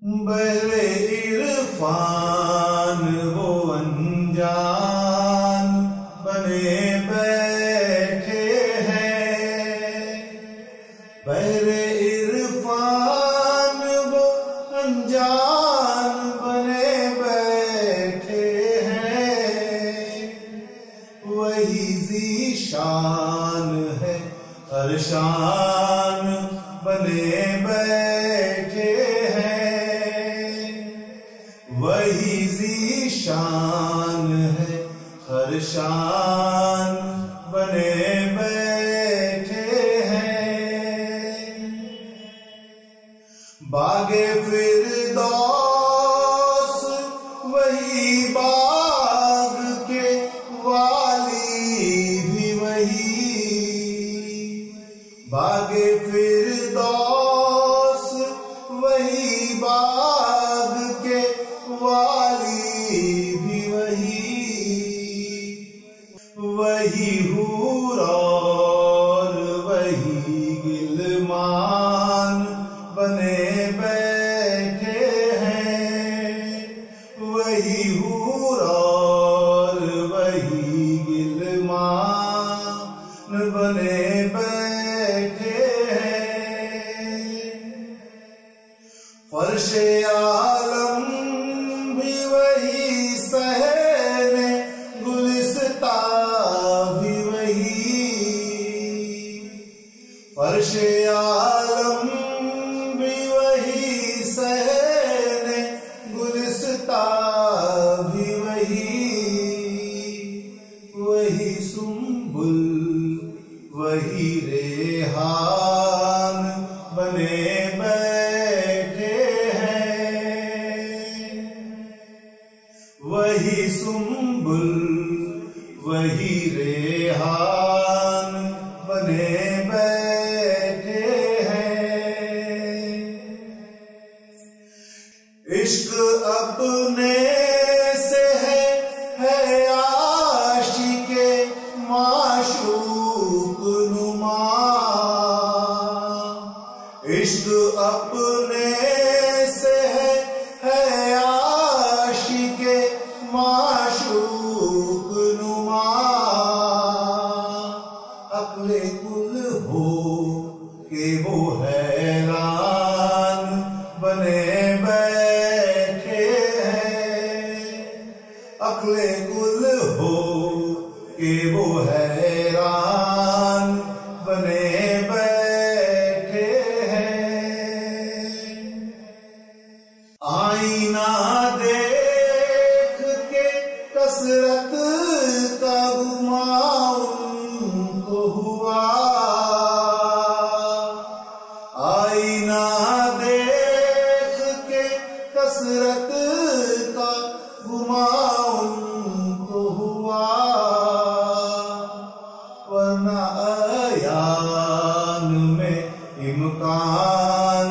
बहरे इरफान वो अनजान बने बैठे हैं। बहरे इरफान वो अनजान बने बैठे हैं। वही ज़ीशान है हर शान बने बैठे हैं। वही ज़ीशान है हर शान बने बैठे हैं। बागे फिरदौस वही बाग के वाली भी वही। बागे फिरदौस वही बाग के वाली भी वही। वही हूर और वही गिलमान बने बैठे हैं। वही हूर और वही गिलमान बने बैठे हैं। फर्शे आलम भी वही सहने गुलिस्ता भी वही। फर्शे आलम भी वही सहने गुलिस्ता भी वही। वही सुंबुल वही रेहान बने बैठे हैं। वही सुंबुल वही रेहान बने बैठे हैं। इश्क अपने से है आशिके माशूक नुमा। इश्क अपने से है आशिके माशूक नुमा। अक्ले कुल हो के वो हैरान बने बैठे हैं। अक्ले कुल हो के वो हैरान बने बैठे हैं। आईना देख के कसरत का गुमान उनको हुआ। आईना देख के कसरत का गुमान उनको हुआ। वरना अयान में इम्कान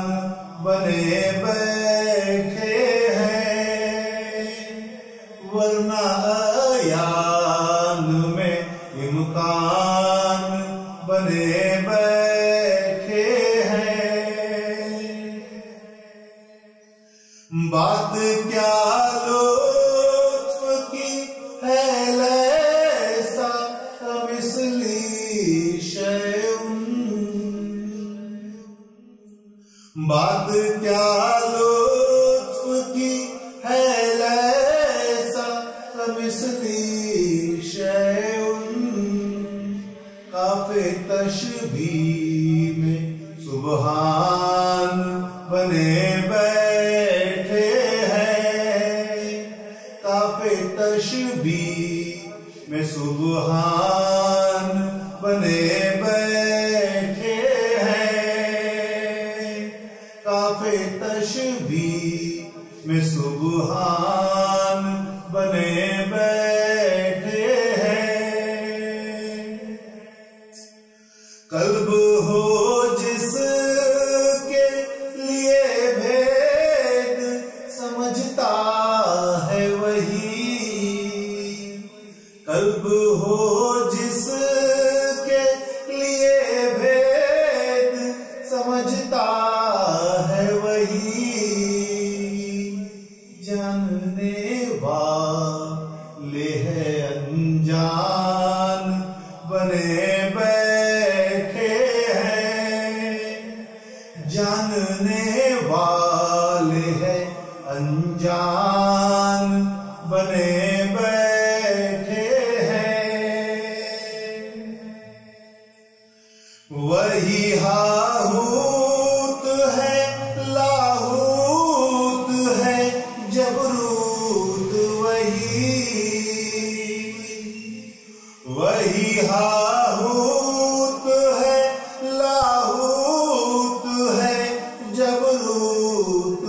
बने बैठे हैं। वरना अयान में इम्कान बने बैठे हैं। बात क्या लुत्फ की है लैसा कमिसली शैउन। बात क्या लुत्फ की है लैसा कमिसली शैउन। काफे तशबीह में सुबहान बने बैठे हैं। काफे तशबीह में सुबहान बने बैठे हैं। काफे तशबीह में सुबहान बने बैठे हैं। कल्ब हो जिसके लिए भेद समझता है वही। कल्ब हो जिसके लिए भेद समझता है वही। वाले हैं अनजान बने बैठे हैं। वही हाहूत है लाहूत है जबरूत वही हाहूत है लाहूत है जबरूत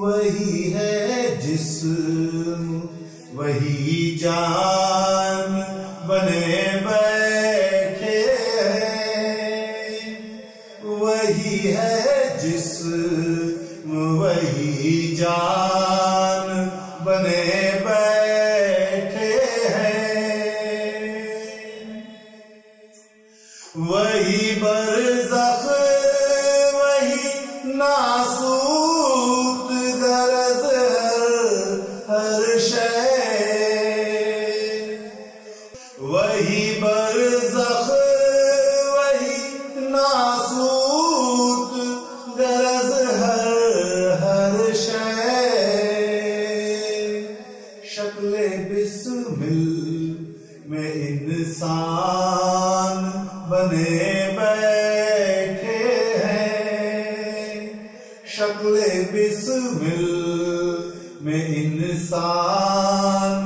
वही है जिस्म वही जान बने बैठे हैं। वही है जिस्म वही जान बने बैठे हैं। वही बरज़ख वही नासूत गरज हर शय। वही बरज़ख वही नासूत गरज हर शय। शक्ले बिस्मिल में इंसान बने बैठे हैं। शक्ले बिस्मिल में इंसान